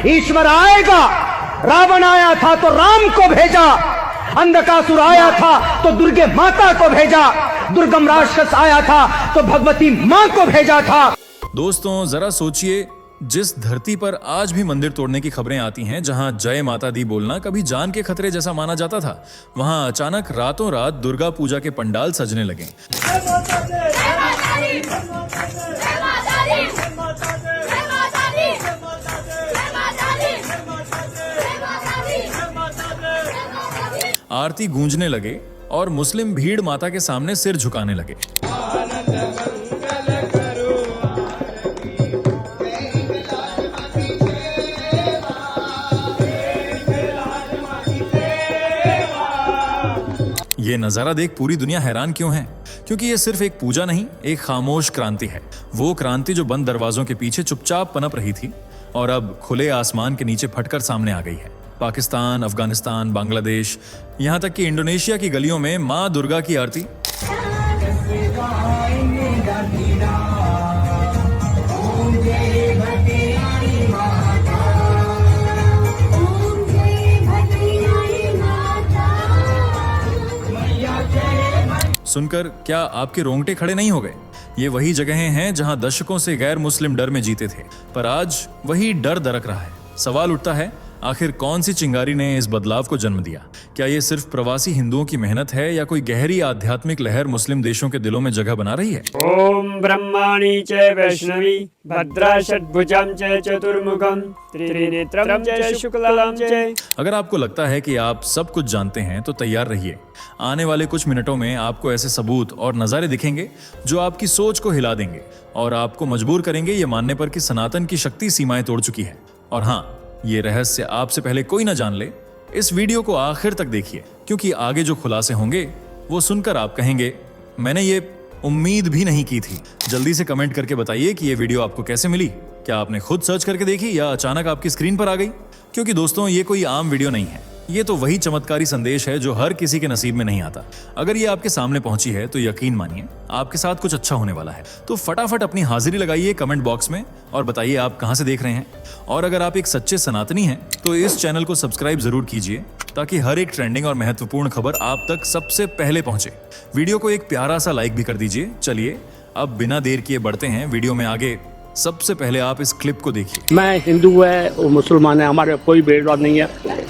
ईश्वर आएगा, रावण आया था तो राम को भेजा, अंधकासुर आया था तो दुर्गे माता को भेजा, दुर्गम राक्षस आया था तो भगवती मां को भेजा था। दोस्तों जरा सोचिए, जिस धरती पर आज भी मंदिर तोड़ने की खबरें आती हैं, जहां जय माता दी बोलना कभी जान के खतरे जैसा माना जाता था, वहां अचानक रातों रात दुर्गा पूजा के पंडाल सजने लगे। आरती गूंजने लगे और मुस्लिम भीड़ माता के सामने सिर झुकाने लगे। ये नजारा देख पूरी दुनिया हैरान क्यों है? क्योंकि ये सिर्फ एक पूजा नहीं, एक खामोश क्रांति है। वो क्रांति जो बंद दरवाजों के पीछे चुपचाप पनप रही थी और अब खुले आसमान के नीचे फटकर सामने आ गई है। पाकिस्तान, अफगानिस्तान, बांग्लादेश, यहाँ तक कि इंडोनेशिया की गलियों में माँ दुर्गा की आरती सुनकर क्या आपके रोंगटे खड़े नहीं हो गए? ये वही जगहें हैं जहां दशकों से गैर मुस्लिम डर में जीते थे, पर आज वही डर दरक रहा है। सवाल उठता है, आखिर कौन सी चिंगारी ने इस बदलाव को जन्म दिया? क्या ये सिर्फ प्रवासी हिंदुओं की मेहनत है या कोई गहरी आध्यात्मिक लहर मुस्लिम देशों के दिलों में जगह बना रही है? ओम ब्रह्माणी च वैष्णवी भद्रा षड्भुजं च चतुर्मुखं त्रिनेत्रं च शुक्लं च। अगर आपको लगता है कि आप सब कुछ जानते हैं तो तैयार रहिए। आने वाले कुछ मिनटों में आपको ऐसे सबूत और नज़ारे दिखेंगे जो आपकी सोच को हिला देंगे और आपको मजबूर करेंगे ये मानने पर कि सनातन की शक्ति सीमाएं तोड़ चुकी है। और हाँ, ये रहस्य आपसे पहले कोई ना जान ले, इस वीडियो को आखिर तक देखिए, क्योंकि आगे जो खुलासे होंगे वो सुनकर आप कहेंगे, मैंने ये उम्मीद भी नहीं की थी। जल्दी से कमेंट करके बताइए कि ये वीडियो आपको कैसे मिली। क्या आपने खुद सर्च करके देखी या अचानक आपकी स्क्रीन पर आ गई? क्योंकि दोस्तों ये कोई आम वीडियो नहीं है, ये तो वही चमत्कारी संदेश है जो हर किसी के नसीब में नहीं आता। अगर ये आपके सामने पहुंची है तो यकीन मानिए आपके साथ कुछ अच्छा होने वाला है। तो फटाफट अपनी हाजिरी लगाइए कमेंट बॉक्स में और बताइए आप कहां से देख रहे हैं। और अगर आप एक सच्चे सनातनी हैं तो इस चैनल को सब्सक्राइब जरूर कीजिए, ताकि हर एक ट्रेंडिंग और महत्वपूर्ण खबर आप तक सबसे पहले पहुंचे। वीडियो को एक प्यारा सा लाइक भी कर दीजिए। चलिए अब बिना देर किए बढ़ते हैं वीडियो में आगे। सबसे पहले आप इस क्लिप को देखिए। मैं हिंदू है और मुसलमान है, हमारे कोई भेदभाव नहीं है।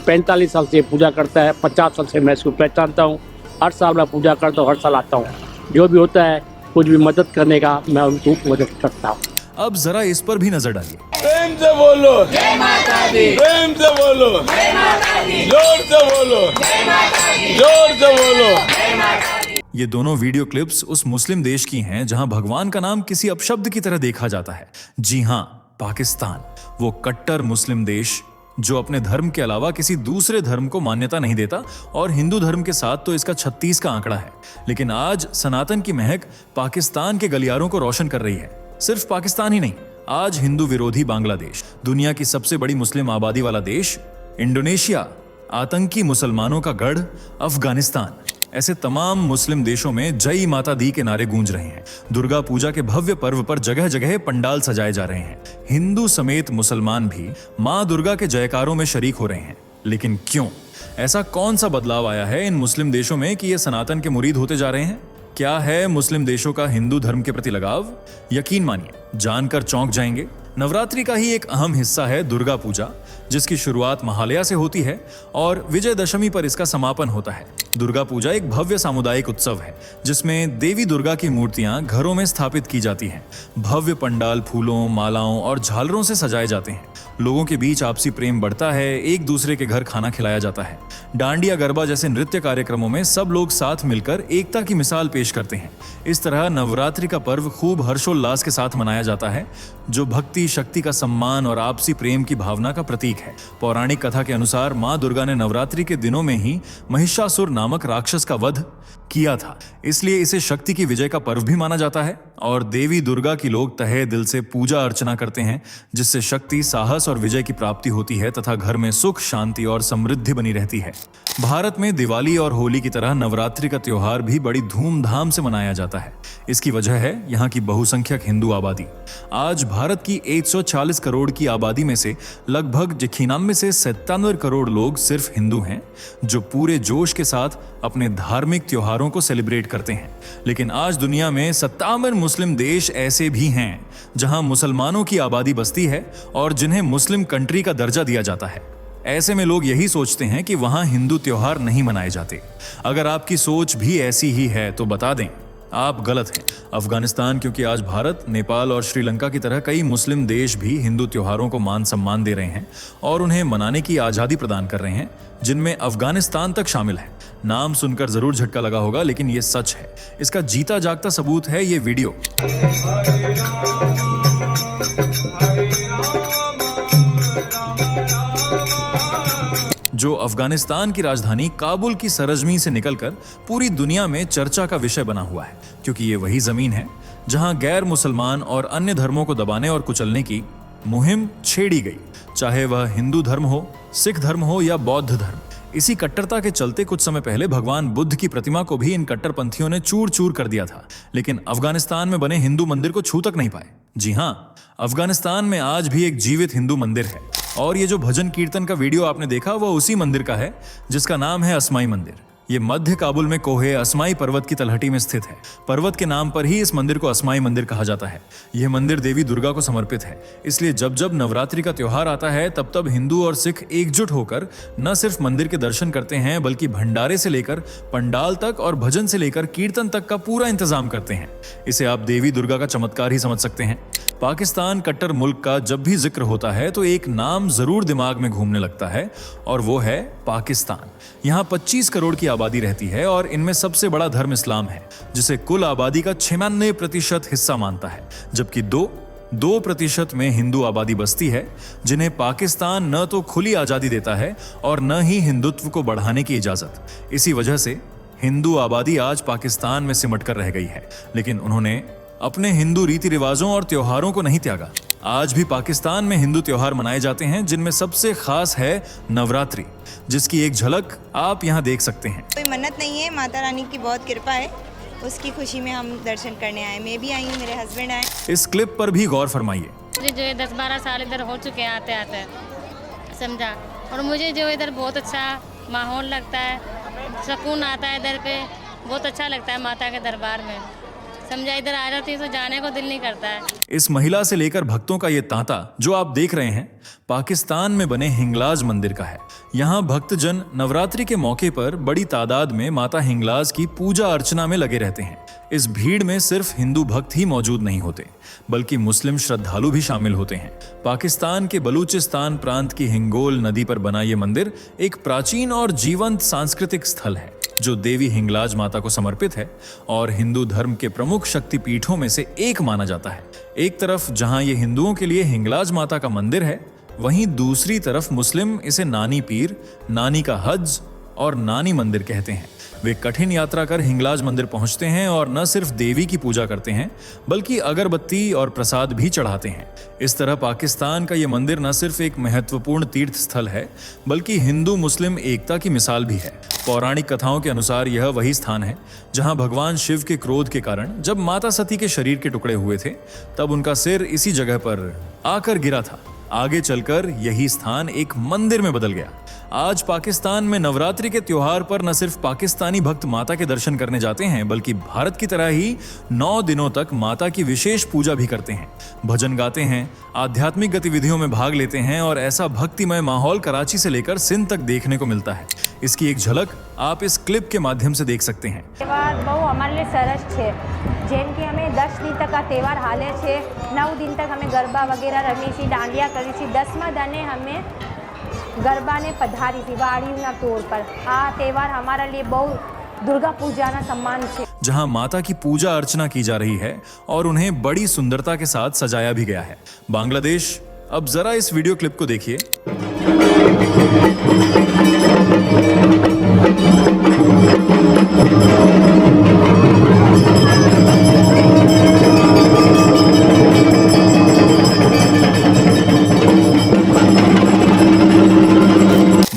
45 साल से पूजा करता है, 50 साल से मैं इसको पहचानता हूँ। हर साल मैं पूजा करता हूँ, हर साल आता हूँ। जो भी होता है कुछ भी मदद करने का, मैं उनको मदद करता हूँ। अब जरा इस पर भी नजर डालिए। प्रेम से बोलो जय माता दी, प्रेम से बोलो जय माता दी, जोर से बोलो जय माता दी, जोर से बोलो जय माता दी। ये दोनों वीडियो क्लिप्स उस मुस्लिम देश की हैं जहां भगवान का नाम किसी अपशब्द की तरह देखा जाता है। जी हां, पाकिस्तान, वो कट्टर मुस्लिम देश जो अपने धर्म के अलावा किसी दूसरे धर्म को मान्यता नहीं देता, और हिंदू धर्म के साथ तो इसका 36 का आंकड़ा है। लेकिन आज सनातन की महक पाकिस्तान के गलियारों को रोशन कर रही है। सिर्फ पाकिस्तान ही नहीं, आज हिंदू विरोधी बांग्लादेश, दुनिया की सबसे बड़ी मुस्लिम आबादी वाला देश इंडोनेशिया, आतंकी मुसलमानों का गढ़ अफगानिस्तान, ऐसे तमाम मुस्लिम देशों में जय माता दी के नारे गूंज रहे हैं। दुर्गा पूजा के भव्य पर्व पर जगह जगह पंडाल सजाए जा रहे हैं। हिंदू समेत मुसलमान भी मां दुर्गा के जयकारों में शरीक हो रहे हैं। लेकिन क्यों? ऐसा कौन सा बदलाव आया है इन मुस्लिम देशों में कि ये सनातन के मुरीद होते जा रहे हैं? क्या है मुस्लिम देशों का हिंदू धर्म के प्रति लगाव? यकीन मानिए, जानकर चौंक जाएंगे। नवरात्रि का ही एक अहम हिस्सा है दुर्गा पूजा, जिसकी शुरुआत महालया से होती है और विजयदशमी पर इसका समापन होता है। दुर्गा पूजा एक भव्य सामुदायिक उत्सव है जिसमें देवी दुर्गा की मूर्तियां घरों में स्थापित की जाती हैं। भव्य पंडाल फूलों, मालाओं और झालरों से सजाए जाते हैं। लोगों के बीच आपसी प्रेम बढ़ता है, एक दूसरे के घर खाना खिलाया जाता है। डांडिया गरबा जैसे नृत्य कार्यक्रमों में सब लोग साथ मिलकर एकता की मिसाल पेश करते हैं। इस तरह नवरात्रि का पर्व खूब हर्षोल्लास के साथ मनाया जाता है, जो भक्ति, शक्ति का सम्मान और आपसी प्रेम की भावना का प्रतीक है। पौराणिक कथा के अनुसार मां दुर्गा ने नवरात्रि के दिनों में ही महिषासुर नामक राक्षस का वध किया था, इसलिए इसे शक्ति की विजय का पर्व भी माना जाता है। और देवी दुर्गा की लोग तहे दिल से पूजा अर्चना करते हैं, जिससे शक्ति, साहस और विजय की प्राप्ति होती है तथा घर में सुख, शांति और समृद्धि बनी रहती है। भारत में दिवाली और होली की तरह नवरात्रि का त्योहार भी बड़ी धूमधाम से मनाया जाता है। इसकी वजह है यहाँ की बहुसंख्यक हिंदू आबादी। आज भारत की 140 करोड़ की आबादी में से लगभग 96 से 97 करोड़ लोग सिर्फ हिंदू हैं, जो पूरे जोश के साथ अपने धार्मिक त्योहारों को सेलिब्रेट करते हैं। लेकिन आज दुनिया में 57 मुस्लिम देश ऐसे भी हैं जहां मुसलमानों की आबादी बसती है और जिन्हें मुस्लिम कंट्री का दर्जा दिया जाता है। ऐसे में लोग यही सोचते हैं कि वहां हिंदू त्योहार नहीं मनाए जाते। अगर आपकी सोच भी ऐसी ही है तो बता दें, आप गलत हैं। अफगानिस्तान, क्योंकि आज भारत, नेपाल और श्रीलंका की तरह कई मुस्लिम देश भी हिंदू त्योहारों को मान सम्मान दे रहे हैं और उन्हें मनाने की आज़ादी प्रदान कर रहे हैं, जिनमें अफगानिस्तान तक शामिल है। नाम सुनकर जरूर झटका लगा होगा, लेकिन ये सच है। इसका जीता जागता सबूत है ये वीडियो। जो अफगानिस्तान की राजधानी काबुल की सरजमी से निकलकर पूरी दुनिया में चर्चा का विषय बना हुआ है, क्योंकि ये वही जमीन है जहां गैर मुसलमान और अन्य धर्मों को दबाने और कुचलने की मुहिम छेड़ी गई, चाहे वह हिंदू धर्म हो, सिख धर्म हो या बौद्ध धर्म। इसी कट्टरता के चलते कुछ समय पहले भगवान बुद्ध की प्रतिमा को भी इन कट्टरपंथियों ने चूर चूर कर दिया था, लेकिन अफगानिस्तान में बने हिंदू मंदिर को छू तक नहीं पाए। जी हां, अफगानिस्तान में आज भी एक जीवित हिंदू मंदिर है और ये जो भजन कीर्तन का वीडियो आपने देखा वह उसी मंदिर का है, जिसका नाम है असमाई मंदिर। ये मध्य काबुल में कोहे असमाई पर्वत की तलहटी में स्थित है। पर्वत के नाम पर ही इस मंदिर को असमाई मंदिर कहा जाता है। यह मंदिर देवी दुर्गा को समर्पित है, इसलिए जब जब नवरात्रि का त्योहार आता है तब तब हिंदू और सिख एकजुट होकर न सिर्फ मंदिर के दर्शन करते हैं, बल्कि भंडारे से लेकर पंडाल तक और भजन से लेकर कीर्तन तक का पूरा इंतजाम करते हैं। इसे आप देवी दुर्गा का चमत्कार ही समझ सकते हैं। पाकिस्तान कट्टर मुल्क का जब भी जिक्र होता है तो एक नाम जरूर दिमाग में घूमने लगता है, और वो है पाकिस्तान। यहाँ 25 करोड़ की आबादी रहती है और इनमें सबसे बड़ा धर्म इस्लाम है, जिसे कुल आबादी का 96% हिस्सा मानता है, जबकि 2% में हिंदू आबादी बसती है, जिन्हें पाकिस्तान न तो खुली आजादी देता है और न ही हिंदुत्व को बढ़ाने की इजाजत। इसी वजह से हिंदू आबादी आज पाकिस्तान में सिमट कर रह गई है, लेकिन उन्होंने अपने हिंदू रीति रिवाजों और त्योहारों को नहीं त्यागा। आज भी पाकिस्तान में हिंदू त्योहार मनाए जाते हैं, जिनमें सबसे खास है नवरात्रि, जिसकी एक झलक आप यहाँ देख सकते हैं। कोई मन्नत नहीं है, माता रानी की बहुत कृपा है, उसकी खुशी में हम दर्शन करने आए। मैं भी आई हूँ, मेरे हस्बैंड आए। इस क्लिप पर भी गौर फरमाइए। मुझे जो है 10-12 साल इधर हो चुके हैं आते आते, समझा, और मुझे जो इधर बहुत अच्छा माहौल लगता है, सुकून आता है इधर पे, बहुत अच्छा लगता है माता के दरबार में, समझा। इधर आ जाती तो जाने को दिल नहीं करता है। इस महिला से लेकर भक्तों का ये तांता जो आप देख रहे हैं, पाकिस्तान में बने हिंगलाज मंदिर का है। यहाँ भक्तजन नवरात्रि के मौके पर बड़ी तादाद में माता हिंगलाज की पूजा अर्चना में लगे रहते हैं। इस भीड़ में सिर्फ हिंदू भक्त ही मौजूद नहीं होते, बल्कि मुस्लिम श्रद्धालु भी शामिल होते हैं। पाकिस्तान के बलूचिस्तान प्रांत की हिंगोल नदी पर बना ये मंदिर एक प्राचीन और जीवंत सांस्कृतिक स्थल है, जो देवी हिंगलाज माता को समर्पित है और हिंदू धर्म के प्रमुख शक्तिपीठों में से एक माना जाता है। एक तरफ जहां ये हिंदुओं के लिए हिंगलाज माता का मंदिर है, वहीं दूसरी तरफ मुस्लिम इसे नानी पीर, नानी का हज और नानी मंदिर कहते हैं। वे कठिन यात्रा कर हिंगलाज मंदिर पहुंचते हैं और न सिर्फ देवी की पूजा करते हैं, बल्कि अगरबत्ती और प्रसाद भी चढ़ाते हैं। इस तरह पाकिस्तान का यह मंदिर न सिर्फ एक महत्वपूर्ण तीर्थ स्थल है, बल्कि हिंदू मुस्लिम एकता की मिसाल भी है। पौराणिक कथाओं के अनुसार यह वही स्थान है जहां भगवान शिव के क्रोध के कारण जब माता सती के शरीर के टुकड़े हुए थे, तब उनका सिर इसी जगह पर आकर गिरा था। आगे चलकर यही स्थान एक मंदिर में बदल गया। आज पाकिस्तान में नवरात्रि के त्योहार पर न सिर्फ पाकिस्तानी भक्त माता के दर्शन करने जाते हैं, बल्कि भारत की तरह ही 9 दिनों तक माता की विशेष पूजा भी करते हैं, भजन गाते हैं, आध्यात्मिक गतिविधियों में भाग लेते हैं, और ऐसा भक्तिमय माहौल कराची से लेकर सिंध तक देखने को मिलता है। इसकी एक झलक आप इस क्लिप के माध्यम से देख सकते हैं। તહેવાર બહુ અમારે लिए સરસ છે, જેમ કે અમે 10 दिन तक આ તહેવાર હાલે છે। 9 दिन तक અમે ગરબા વગેરે રમી છીએ, દાંડિયા કરી છીએ। 10મા દાને અમે ગરબાને પધારી હતી વાડીના તોર પર। આ તહેવાર हमारा लिए બહુ दुर्गा पूजा ना सम्मान છે। जहां माता की पूजा अर्चना की जा रही है और उन्हें बड़ी सुंदरता के साथ सजाया भी गया है। बांग्लादेश। अब जरा इस वीडियो क्लिप को देखिए।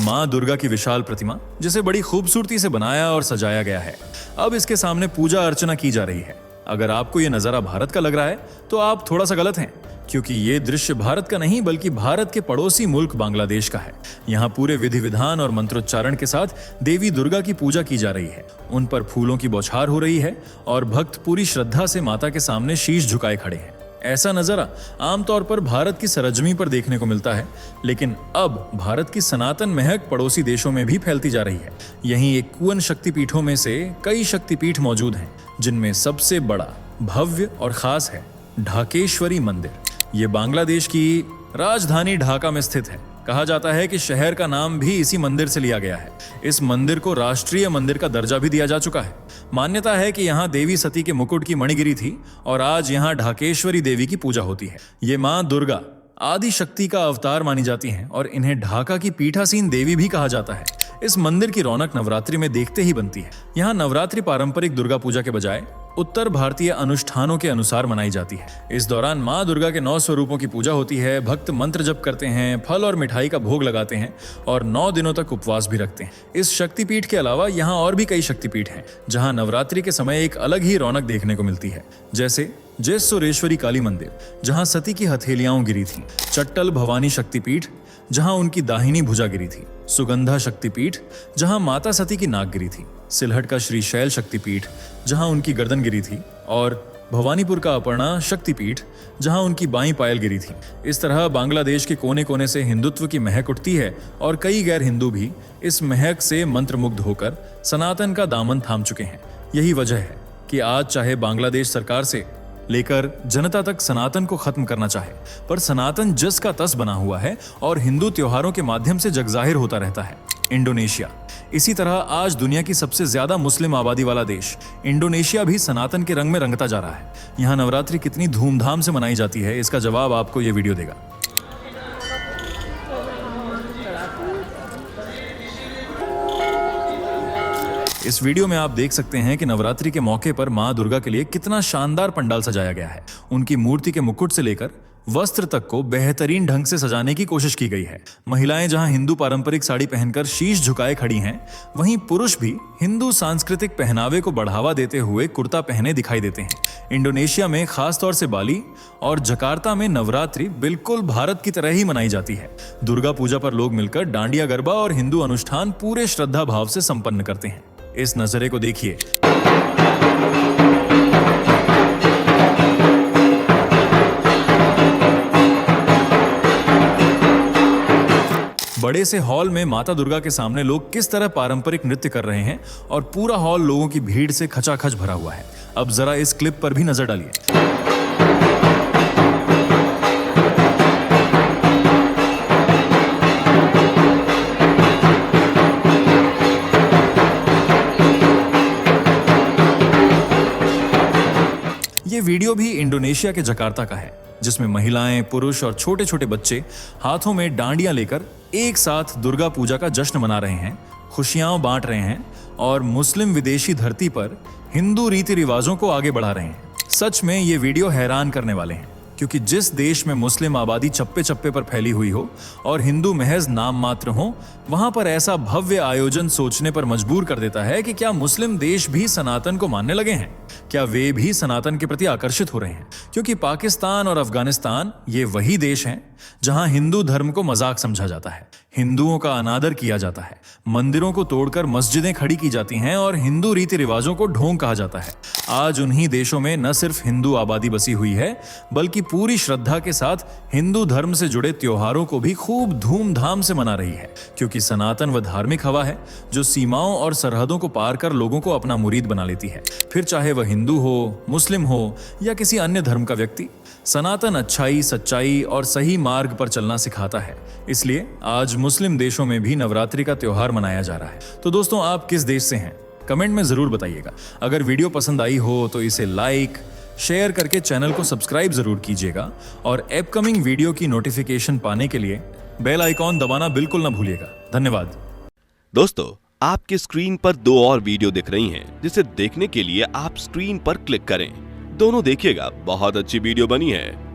मां माँ दुर्गा की विशाल प्रतिमा, जिसे बड़ी खूबसूरती से बनाया और सजाया गया है। अब इसके सामने पूजा अर्चना की जा रही है। अगर आपको ये नजारा भारत का लग रहा है तो आप थोड़ा सा गलत हैं, क्योंकि ये दृश्य भारत का नहीं बल्कि भारत के पड़ोसी मुल्क बांग्लादेश का है। यहाँ पूरे विधि विधान और मंत्रोच्चारण के साथ देवी दुर्गा की पूजा की जा रही है। उन पर फूलों की बौछार हो रही है और भक्त पूरी श्रद्धा से माता के सामने शीश झुकाए खड़े हैं। ऐसा नजारा आमतौर पर भारत की सरजमी पर देखने को मिलता है, लेकिन अब भारत की सनातन महक पड़ोसी देशों में भी फैलती जा रही है। यहीं 51 शक्तिपीठों में से कई शक्तिपीठ मौजूद हैं, जिनमें सबसे बड़ा, भव्य और खास है ढाकेश्वरी मंदिर। ये बांग्लादेश की राजधानी ढाका में स्थित है। कहा जाता है कि शहर का नाम भी इसी मंदिर से लिया गया है। इस मंदिर को राष्ट्रीय मंदिर का दर्जा भी दिया जा चुका है। मान्यता है कि यहाँ देवी सती के मुकुट की मणि गिरी थी और आज यहाँ ढाकेश्वरी देवी की पूजा होती है। ये माँ दुर्गा आदि शक्ति का अवतार मानी जाती हैं और इन्हें ढाका की पीठासीन देवी भी कहा जाता है। इस मंदिर की रौनक नवरात्रि में देखते ही बनती है। यहाँ नवरात्रि पारंपरिक दुर्गा पूजा के बजाय उत्तर भारतीय अनुष्ठानों के अनुसार मनाई जाती है। इस दौरान माँ दुर्गा के 9 स्वरूपों की पूजा होती है। भक्त मंत्र जप करते हैं, फल और मिठाई का भोग लगाते हैं और 9 दिनों तक उपवास भी रखते हैं। इस शक्तिपीठ के अलावा यहाँ और भी कई शक्तिपीठ हैं, जहाँ नवरात्रि के समय एक अलग ही रौनक देखने को मिलती है। जैसे जयसुरेश्वरी काली मंदिर, जहाँ सती की हथेलियां गिरी थी। चट्टल भवानी शक्तिपीठ, जहां उनकी दाहिनी भुजा गिरी थी। सुगंधा शक्तिपीठ, जहां माता सती की नाक गिरी थी। सिलहट का श्रीशैल शक्तिपीठ, जहां उनकी गर्दन गिरी थी। और भवानीपुर का अपर्णा शक्तिपीठ, जहां उनकी बाईं पायल गिरी थी। इस तरह बांग्लादेश के कोने कोने से हिंदुत्व की महक उठती है और कई गैर हिंदू भी इस महक से मंत्रमुग्ध होकर सनातन का दामन थाम चुके हैं। यही वजह है कि आज चाहे बांग्लादेश सरकार से लेकर जनता तक सनातन को खत्म करना चाहे, पर सनातन जस का तस बना हुआ है और हिंदू त्योहारों के माध्यम से जगजाहिर होता रहता है। इंडोनेशिया, इसी तरह आज दुनिया की सबसे ज्यादा मुस्लिम आबादी वाला देश इंडोनेशिया भी सनातन के रंग में रंगता जा रहा है। यहाँ नवरात्रि कितनी धूमधाम से मनाई जाती है, इसका जवाब आपको ये वीडियो देगा। इस वीडियो में आप देख सकते हैं कि नवरात्रि के मौके पर मां दुर्गा के लिए कितना शानदार पंडाल सजाया गया है। उनकी मूर्ति के मुकुट से लेकर वस्त्र तक को बेहतरीन ढंग से सजाने की कोशिश की गई है। महिलाएं जहां हिंदू पारंपरिक साड़ी पहनकर शीश झुकाए खड़ी हैं, वहीं पुरुष भी हिंदू सांस्कृतिक पहनावे को बढ़ावा देते हुए कुर्ता पहने दिखाई देते हैं। इंडोनेशिया में खासतौर से बाली और जकार्ता में नवरात्रि बिल्कुल भारत की तरह ही मनाई जाती है। दुर्गा पूजा पर लोग मिलकर डांडिया गरबा और हिंदू अनुष्ठान पूरे श्रद्धा भाव से संपन्न करते हैं। इस नजारे को देखिए। बड़े से हॉल में माता दुर्गा के सामने लोग किस तरह पारंपरिक नृत्य कर रहे हैं और पूरा हॉल लोगों की भीड़ से खचाखच भरा हुआ है। अब जरा इस क्लिप पर भी नजर डालिए। ये वीडियो भी इंडोनेशिया के जकार्ता का है, जिसमें महिलाएं, पुरुष और छोटे छोटे बच्चे हाथों में डांडियां लेकर एक साथ दुर्गा पूजा का जश्न मना रहे हैं, खुशियां बांट रहे हैं और मुस्लिम विदेशी धरती पर हिंदू रीति रिवाजों को आगे बढ़ा रहे हैं। सच में ये वीडियो हैरान करने वाले हैं, क्योंकि जिस देश में मुस्लिम आबादी चप्पे चप्पे पर फैली हुई हो और हिंदू महज नाम मात्र हो, वहां पर ऐसा भव्य आयोजन सोचने पर मजबूर कर देता है कि क्या मुस्लिम देश भी सनातन को मानने लगे हैं? क्या वे भी सनातन के प्रति आकर्षित हो रहे हैं? क्योंकि पाकिस्तान और अफगानिस्तान ये वही देश हैं जहां हिंदू धर्म को मजाक समझा जाता है, हिंदुओं का अनादर किया जाता है, मंदिरों को तोड़कर मस्जिदें खड़ी की जाती हैं और हिंदू रीति रिवाजों को ढोंग कहा जाता है। आज उन्हीं देशों में न सिर्फ हिंदू आबादी बसी हुई है, बल्कि पूरी श्रद्धा के साथ हिंदू धर्म से जुड़े त्योहारों को भी खूब धूमधाम से मना रही है, क्योंकि सनातन व धार्मिक हवा है जो सीमाओं और सरहदों को पार कर लोगों को अपना मुरीद बना लेती है। फिर चाहे वह हिंदू हो, मुस्लिम हो या किसी अन्य धर्म का व्यक्ति, सनातन अच्छाई, सच्चाई और सही मार्ग पर चलना सिखाता है। इसलिए आज मुस्लिम देशों में भी नवरात्रि का त्योहार मनाया जा रहा है। तो दोस्तों, आप किस देश से हैं? कमेंट में जरूर बताइएगा। अगर वीडियो पसंद आई हो तो इसे लाइक, शेयर करके चैनल को सब्सक्राइब जरूर कीजिएगा और अपकमिंग वीडियो की नोटिफिकेशन पाने के लिए बेल आइकॉन दबाना बिल्कुल ना भूलिएगा। धन्यवाद। दोस्तों, आपकी स्क्रीन पर 2 और वीडियो दिख रही हैं, जिसे देखने के लिए आप स्क्रीन पर क्लिक करें। दोनों देखिएगा, बहुत अच्छी वीडियो बनी है।